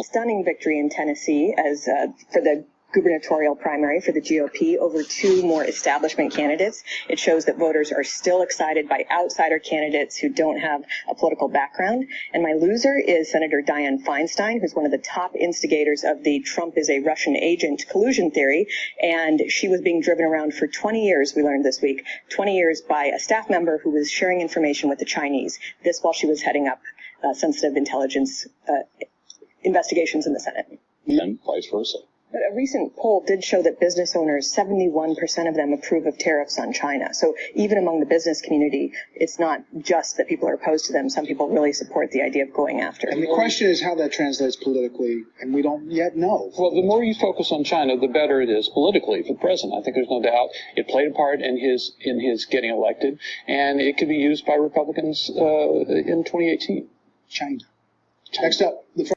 Stunning victory in Tennessee as for the gubernatorial primary for the GOP over two more establishment candidates. It shows that voters are still excited by outsider candidates who don't have a political background. And my loser is Senator DIanne Feinstein, who's one of the top instigators of the Trump is a Russian agent collusion theory. And she was being driven around for 20 years, we learned this week, 20 years by a staff member who was sharing information with the Chinese. This while she was heading up sensitive intelligence investigations in the Senate. And vice versa. But a recent poll did show that business owners, 71% of them approve of tariffs on China. So even among the business community, it's not just that people are opposed to them. Some people really support the idea of going after. And the question is how that translates politically, and we don't yet know. Well, the more you focus on China, the better it is politically for the president. I think there's no doubt it played a part in his getting elected, and it could be used by Republicans in 2018. China. Next up, the